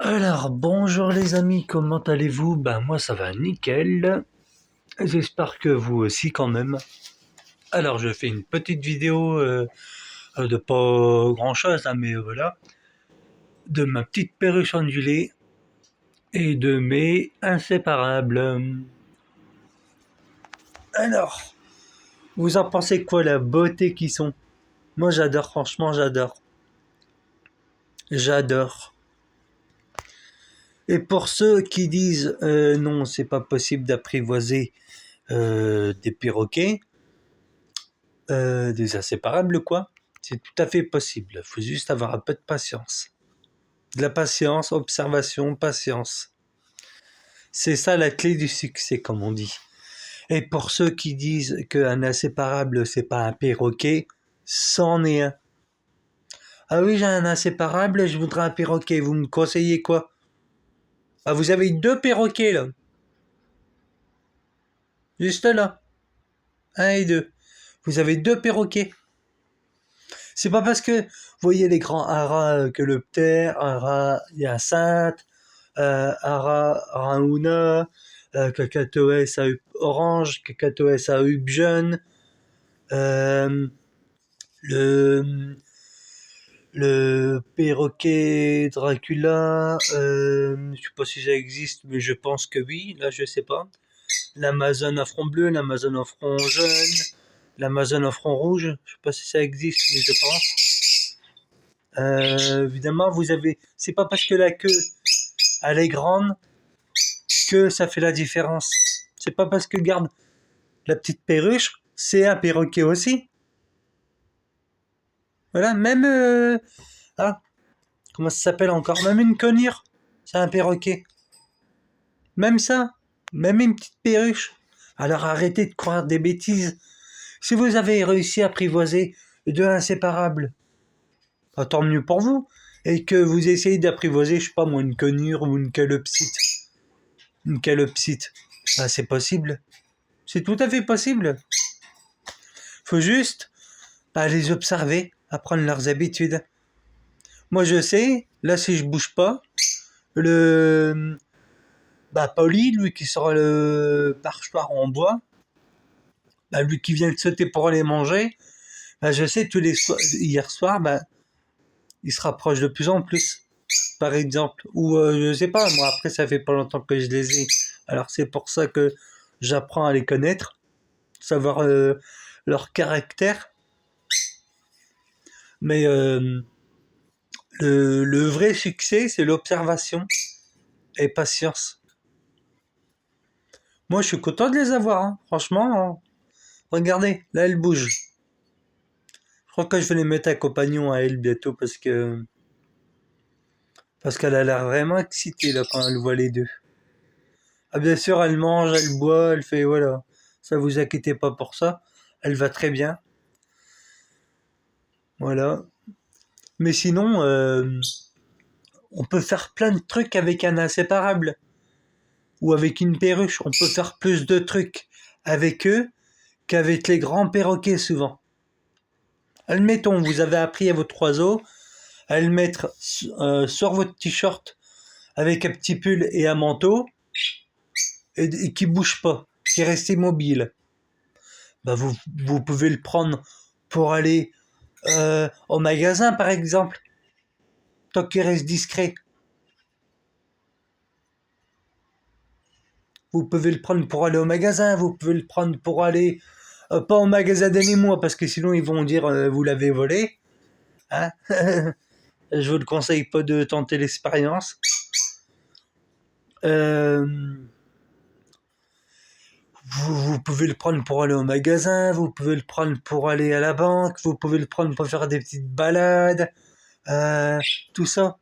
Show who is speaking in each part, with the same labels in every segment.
Speaker 1: Alors, bonjour les amis, comment allez-vous? Ben moi ça va nickel. J'espère que vous aussi quand même. Alors je fais une petite vidéo de pas grand-chose, hein, mais voilà, de ma petite perruche ondulée et de mes inséparables. Alors, vous en pensez quoi, la beauté qu'ils sont? Moi j'adore, franchement j'adore. J'adore. Et pour ceux qui disent non, c'est pas possible d'apprivoiser des perroquets, des inséparables, quoi. C'est tout à fait possible. Il faut juste avoir un peu de patience. De la patience, observation, patience. C'est ça la clé du succès, comme on dit. Et pour ceux qui disent qu'un inséparable, c'est pas un perroquet, c'en est un. Ah oui, j'ai un inséparable, je voudrais un perroquet. Vous me conseillez quoi? Ah, vous avez deux perroquets, là. Juste là. Un et deux. Vous avez deux perroquets. C'est pas parce que, vous voyez les grands haras que le ptère, hara hyacinthe, hara raouna, cacatoès à orange, cacatoès à jaune, euh, le, le perroquet Dracula, je sais pas si ça existe, mais je pense que oui, là je sais pas. L'Amazone à front bleu, l'Amazone à front jaune, l'Amazone à front rouge, je sais pas si ça existe, mais je pense. Évidemment, vous avez. C'est pas parce que la queue elle est grande que ça fait la différence. C'est pas parce que garde la petite perruche, c'est un perroquet aussi. Voilà, même ah, comment ça s'appelle encore? Même une conure, c'est un perroquet. Même ça, même une petite perruche. Alors arrêtez de croire des bêtises. Si vous avez réussi à apprivoiser deux inséparables, bah, tant mieux pour vous. Et que vous essayez d'apprivoiser, je sais pas moi, une conure ou une calopsite. Une calopsite. Bah, c'est possible. C'est tout à fait possible. Faut juste les observer, apprendre leurs habitudes. Moi, je sais, là, si je bouge pas, le Pauli, lui qui sort le parchoir en bois, lui qui vient de sauter pour aller manger, je sais tous les hier soir, il se rapproche de plus en plus, par exemple. Ou je sais pas, moi après ça fait pas longtemps que je les ai, alors c'est pour ça que j'apprends à les connaître, savoir leur caractère. Mais le vrai succès, c'est l'observation et patience. Moi, je suis content de les avoir, hein. Franchement, hein. Regardez, là, elle bouge. Je crois que je vais les mettre à compagnon à elle bientôt parce qu'elle a l'air vraiment excitée là quand elle voit les deux. Ah, bien sûr, elle mange, elle boit, elle fait voilà. Ça vous inquiétez pas pour ça. Elle va très bien. Voilà. Mais sinon, on peut faire plein de trucs avec un inséparable ou avec une perruche. On peut faire plus de trucs avec eux qu'avec les grands perroquets souvent. Admettons, vous avez appris à votre oiseau à le mettre sur votre t-shirt avec un petit pull et un manteau et qui bouge pas, qui reste immobile. Vous pouvez le prendre pour aller au magasin par exemple, tant qu'il reste discret. Vous pouvez le prendre pour aller au magasin, vous pouvez le prendre pour aller pas au magasin d'animaux parce que sinon ils vont dire vous l'avez volé. Hein. Je vous le conseille pas de tenter l'expérience. Euh, vous pouvez le prendre pour aller au magasin, vous pouvez le prendre pour aller à la banque, vous pouvez le prendre pour faire des petites balades, euh, tout ça.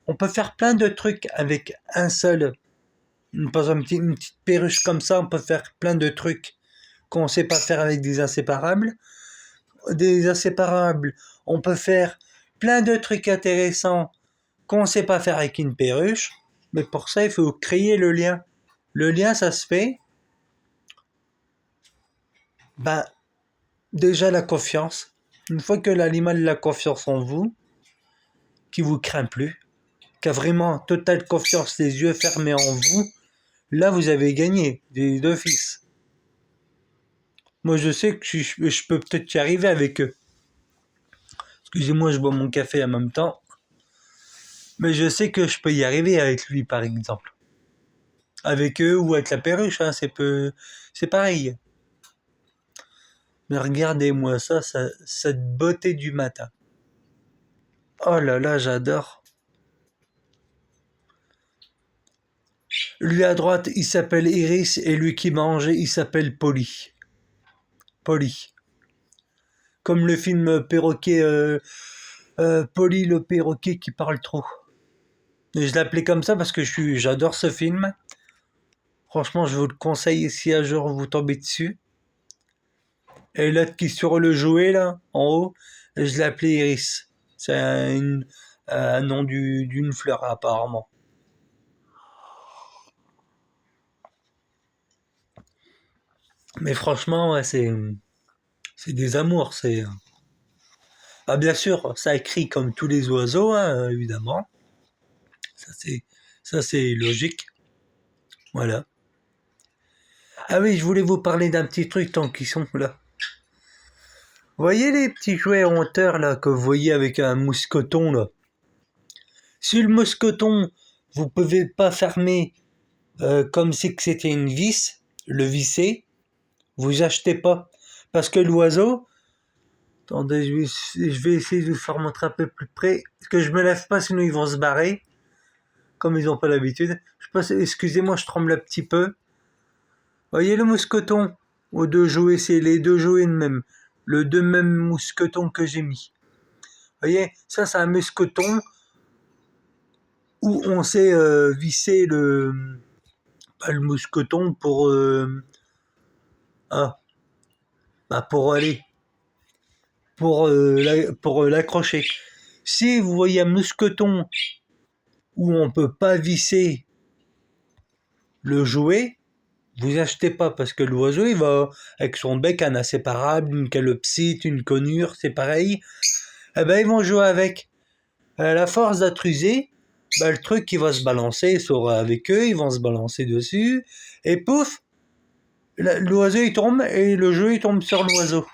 Speaker 1: On peut faire plein de trucs avec un seul. Par exemple, une petite perruche comme ça, on peut faire plein de trucs qu'on ne sait pas faire avec des inséparables. Des inséparables, on peut faire plein de trucs intéressants qu'on ne sait pas faire avec une perruche. Mais pour ça, il faut créer le lien. Le lien, ça se fait, ben, déjà la confiance. Une fois que l'animal a la confiance en vous, qui vous craint plus, qui a vraiment totale confiance, les yeux fermés en vous, là, vous avez gagné, d'office. Moi, je sais que je peux peut-être y arriver avec eux. Excusez-moi, je bois mon café en même temps. Mais je sais que je peux y arriver avec lui, par exemple. Avec eux ou avec la perruche, hein, c'est pareil. Mais regardez-moi ça, cette beauté du matin. Oh là là, j'adore. Lui à droite, il s'appelle Iris, et lui qui mange, il s'appelle Polly. Polly. Comme le film perroquet, Polly le perroquet qui parle trop. Et je l'appelais comme ça parce que j'adore ce film. Franchement, je vous le conseille si un jour vous tombez dessus. Et l'autre qui est sur le jouet, là, en haut, je l'ai appelé Iris. C'est un nom d'une fleur, apparemment. Mais franchement, ouais, c'est des amours. Ah, bien sûr, ça écrit comme tous les oiseaux, hein, évidemment. Ça, c'est logique. Voilà. Ah oui, je voulais vous parler d'un petit truc tant qu'ils sont là. Vous voyez les petits jouets en hauteur, là, que vous voyez avec un mousqueton, là. Si le mousqueton, vous pouvez pas fermer comme si que c'était une vis, le visser, vous achetez pas. Parce que l'oiseau, attendez, je vais essayer de vous faire montrer un peu plus près, parce que je me lève pas sinon ils vont se barrer, comme ils ont pas l'habitude. Je passe, excusez-moi, je tremble un petit peu. Voyez le mousqueton, aux deux jouets, c'est les deux jouets de même, le deux mêmes mousquetons que j'ai mis. Voyez, ça c'est un mousqueton où on sait visser le mousqueton pour ah, pour aller pour l'accrocher. Si vous voyez un mousqueton où on peut pas visser le jouet, vous achetez pas parce que l'oiseau il va avec son bec un inséparable, une calopsite, une conure, c'est pareil. Eh ben ils vont jouer avec. À la force d'atruser, ben, le truc il va se balancer avec eux, ils vont se balancer dessus et pouf, l'oiseau il tombe et le jeu il tombe sur l'oiseau.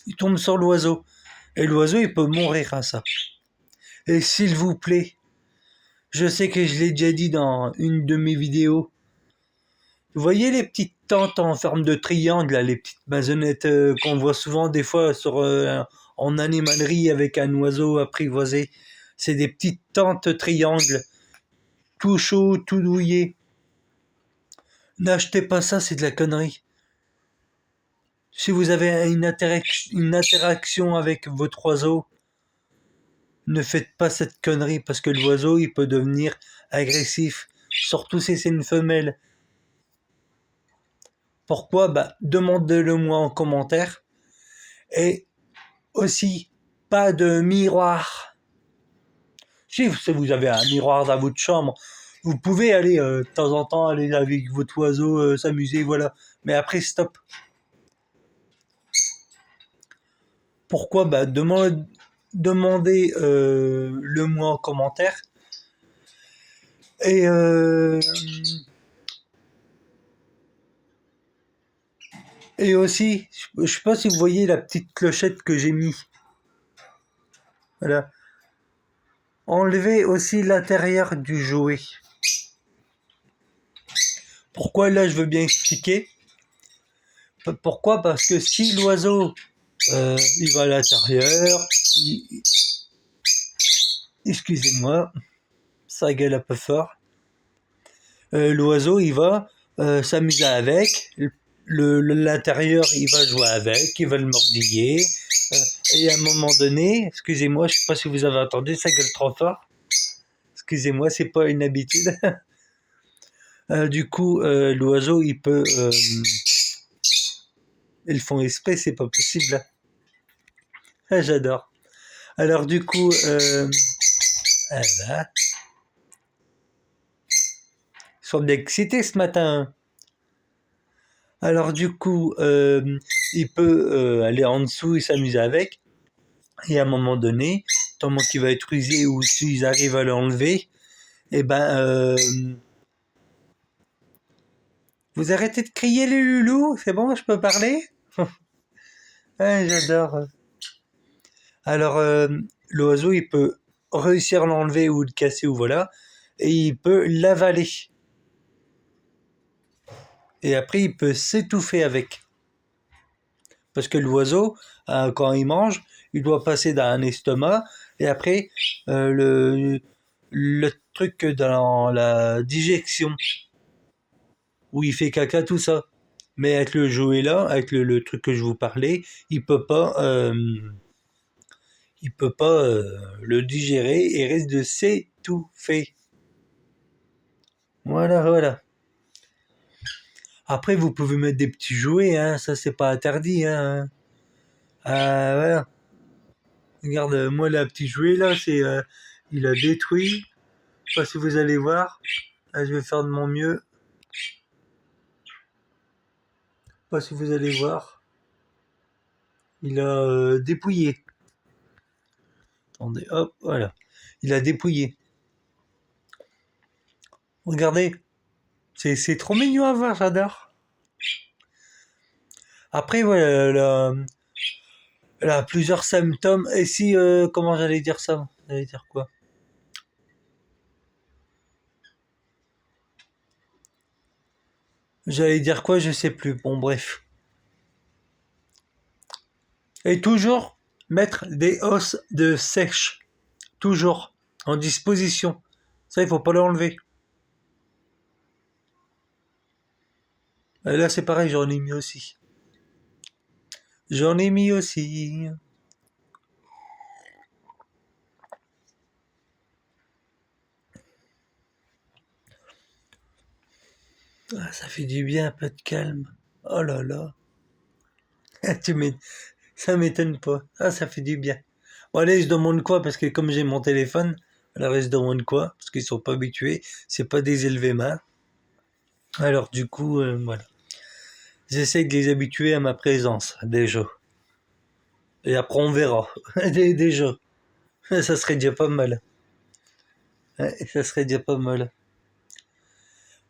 Speaker 1: Il tombe sur l'oiseau et l'oiseau il peut mourir à ça. Et s'il vous plaît, je sais que je l'ai déjà dit dans une de mes vidéos. Vous voyez les petites tentes en forme de triangle, là, les petites maisonnettes qu'on voit souvent des fois en animalerie avec un oiseau apprivoisé. C'est des petites tentes triangles, tout chaud, tout douillé. N'achetez pas ça, c'est de la connerie. Si vous avez une interaction avec votre oiseau, ne faites pas cette connerie parce que l'oiseau il peut devenir agressif, surtout si c'est une femelle. Pourquoi? Bah, demandez-le moi en commentaire. Et aussi, pas de miroir. Si vous avez un miroir dans votre chambre, vous pouvez aller de temps en temps aller avec votre oiseau s'amuser, voilà. Mais après, stop. Pourquoi? Bah, demandez-le moi en commentaire. Et aussi, je sais pas si vous voyez la petite clochette que j'ai mis. Voilà. Enlevez aussi l'intérieur du jouet. Pourquoi là je veux bien expliquer. Pourquoi? Parce que si l'oiseau il va à l'intérieur, excusez-moi, ça gueule un peu fort. L'oiseau il va s'amuser avec, l'intérieur il va jouer avec, il va le mordiller. Et à un moment donné, excusez-moi, je sais pas si vous avez entendu, ça gueule trop fort. Excusez-moi, c'est pas une habitude. Du coup, l'oiseau il peut ils font exprès, c'est pas possible. Ah, j'adore. Alors du coup, voilà. Ils sont bien excités ce matin. Alors du coup, il peut aller en dessous et s'amuser avec. Et à un moment donné, appartement qui va être usé ou s'ils arrivent à l'enlever, eh ben, vous arrêtez de crier les loulous, c'est bon, je peux parler? Ouais, j'adore. Alors, l'oiseau, il peut réussir à l'enlever ou le casser ou voilà, et il peut l'avaler. Et après, il peut s'étouffer avec. Parce que l'oiseau, quand il mange, il doit passer dans un estomac, et après, le truc dans la digestion, où il fait caca, tout ça. Mais avec le jouet là, avec le truc que je vous parlais, il peut pas le digérer et risque de s'étouffer. Voilà, voilà. Après, vous pouvez mettre des petits jouets, hein, ça c'est pas interdit, hein. Voilà. Regarde, moi, la petite jouet là, il a détruit. Je sais pas si vous allez voir. Là, je vais faire de mon mieux. Je sais pas si vous allez voir. Il a dépouillé. Attendez, hop, voilà. Il a dépouillé. Regardez, c'est trop mignon à voir, j'adore. Après, voilà, elle a plusieurs symptômes. Et si, comment j'allais dire ça? J'allais dire quoi? J'allais dire quoi? Je sais plus. Bon, bref. Et toujours mettre des hausses de sèche. Toujours. En disposition. Ça, il faut pas l'enlever. Et là, c'est pareil, j'en ai mis aussi. J'en ai mis aussi. Ah, ça fait du bien, un peu de calme. Oh là là. tu m'é- Ça m'étonne pas. Ah, ça fait du bien. Bon, allez, je demande quoi? Parce que comme j'ai mon téléphone, alors je demande quoi? Parce qu'ils sont pas habitués. C'est pas des élevés mains. Alors, du coup, voilà. J'essaie de les habituer à ma présence, déjà. Et après, on verra. Déjà. Ça serait déjà pas mal. Ouais, ça serait déjà pas mal.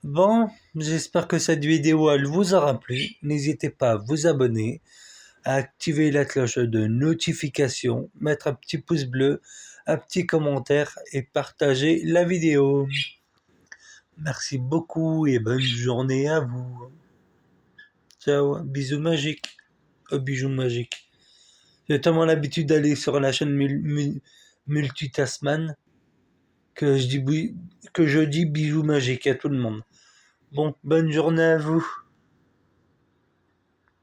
Speaker 1: Bon, j'espère que cette vidéo elle vous aura plu. N'hésitez pas à vous abonner, à activer la cloche de notification, mettre un petit pouce bleu, un petit commentaire et partager la vidéo. Merci beaucoup et bonne journée à vous. Ciao, bisous magiques. Bisous magiques. J'ai tellement l'habitude d'aller sur la chaîne Multitasman que je dis bisous magiques à tout le monde. Bon, bonne journée à vous.